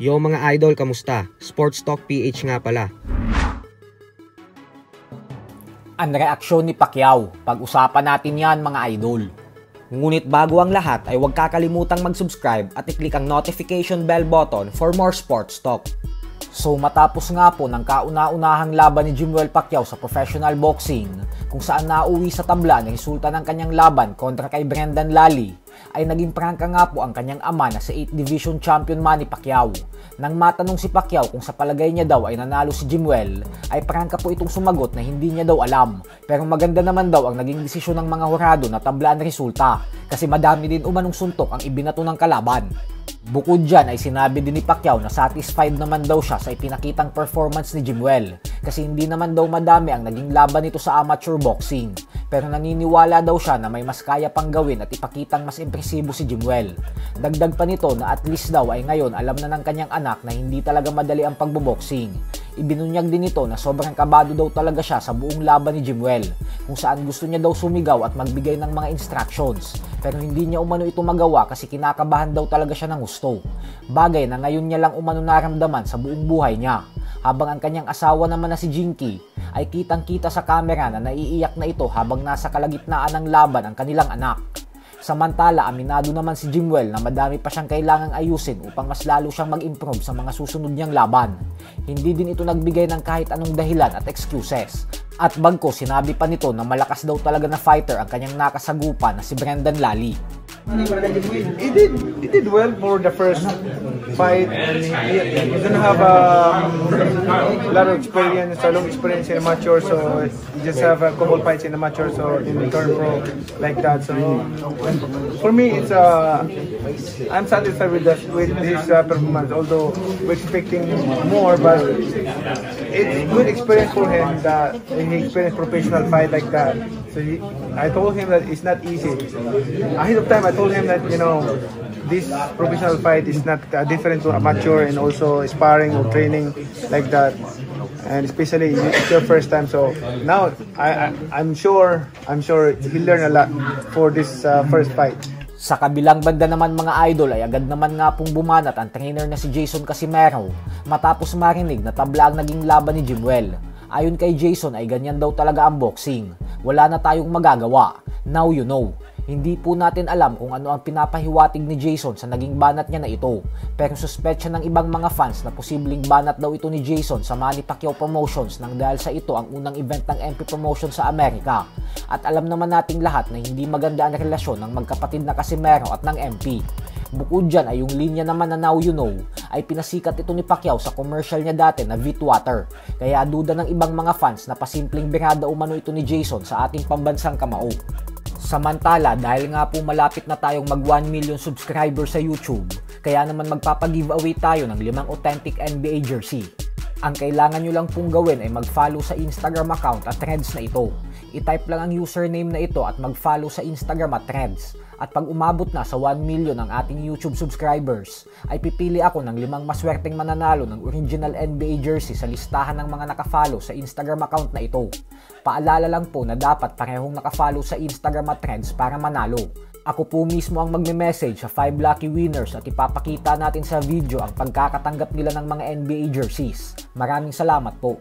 Yo mga idol, kamusta? Sports Talk PH nga pala. Ang reaksyon ni Pacquiao, pag-usapan natin yan mga idol. Ngunit bago ang lahat ay huwag kakalimutang mag-subscribe at i-click ang notification bell button for more sports talk. So matapos nga po ng kauna-unahang laban ni Jimwell Pacquiao sa professional boxing, kung saan nauwi sa tabla na resulta ng kanyang laban kontra kay Brendan Lally, ay naging prangka nga po ang kanyang ama na si 8th Division Champion Manny Pacquiao. Nang matanong si Pacquiao kung sa palagay niya daw ay nanalo si Jimwell, ay prangka po itong sumagot na hindi niya daw alam. Pero maganda naman daw ang naging desisyon ng mga hurado na tablaan ang resulta kasi madami din umanong suntok ang ibinato ng kalaban. Bukod dyan ay sinabi din ni Pacquiao na satisfied naman daw siya sa ipinakitang performance ni Jimwell kasi hindi naman daw madami ang naging laban nito sa amateur boxing. Pero naniniwala daw siya na may mas kaya pang gawin at ipakitang mas impresibo si Jimwell. Dagdag pa nito na at least daw ay ngayon alam na ng kanyang anak na hindi talaga madali ang pagboboxing. Ibinunyag din ito na sobrang kabado daw talaga siya sa buong laban ni Jimwell, kung saan gusto niya daw sumigaw at magbigay ng mga instructions. Pero hindi niya umano ito magawa kasi kinakabahan daw talaga siya ng gusto. Bagay na ngayon niya lang umano naramdaman sa buong buhay niya. Habang ang kanyang asawa naman na si Jinky ay kitang-kita sa kamera na naiiyak na ito habang nasa kalagitnaan ng laban ang kanilang anak. Samantala, aminado naman si Jimwell na madami pa siyang kailangang ayusin upang mas lalo siyang mag-improve sa mga susunod niyang laban. Hindi din ito nagbigay ng kahit anong dahilan at excuses. At bagko, sinabi pa nito na malakas daw talaga na fighter ang kanyang nakasagupa na si Brendan Lally. He did well for the first fight, and he didn't have a lot of experience, a long experience in amateur, so he just have a couple fights in amateur, so in turn pro like that. So for me, it's I'm satisfied with his performance. Although we're expecting more, but it's good experience for him that he experienced professional fight like that. So I told him that it's not easy. Ahead of time, I told him that, you know, this professional fight is not different to amateur, and also sparring or training like that. And especially it's your first time. So now I'm sure he'll learn a lot for this first fight. Sa kabilang banda naman mga idol ay agad naman nga pong bumanat ang trainer na si Jason Casimero matapos marinig na tabla ang naging laban ni Jimwell. Ayon kay Jason ay ganyan daw talaga ang boxing. Wala na tayong magagawa. Now you know. Hindi po natin alam kung ano ang pinapahiwatig ni Jason sa naging banat niya na ito. Pero suspetsya ng ibang mga fans na posibleng banat daw ito ni Jason sa Manny Pacquiao Promotions nang dahil sa ito ang unang event ng MP Promotions sa Amerika. At alam naman nating lahat na hindi maganda ang relasyon ng magkapatid na Casimero at ng MP. Bukod dyan ay yung linya naman na Now You Know ay pinasikat ito ni Pacquiao sa commercial niya dati na Vitwater. Kaya duda ng ibang mga fans na pasimpleng birada umano ito ni Jason sa ating pambansang kamao. Samantala, dahil nga po malapit na tayong mag 1 million subscribers sa YouTube, kaya naman magpapag-giveaway tayo ng 5 authentic NBA jersey. Ang kailangan nyo lang pong gawin ay mag-follow sa Instagram account at Threads na ito. I-type lang ang username na ito at mag-follow sa Instagram at Threads. At pag umabot na sa 1 million ang ating YouTube subscribers, ay pipili ako ng 5 maswerteng mananalo ng original NBA jersey sa listahan ng mga nakafollow sa Instagram account na ito. Paalala lang po na dapat parehong nakafollow sa Instagram at Threads para manalo. Ako po mismo ang magme-message sa 5 lucky winners at ipapakita natin sa video ang pagkakatanggap nila ng mga NBA jerseys. Maraming salamat po.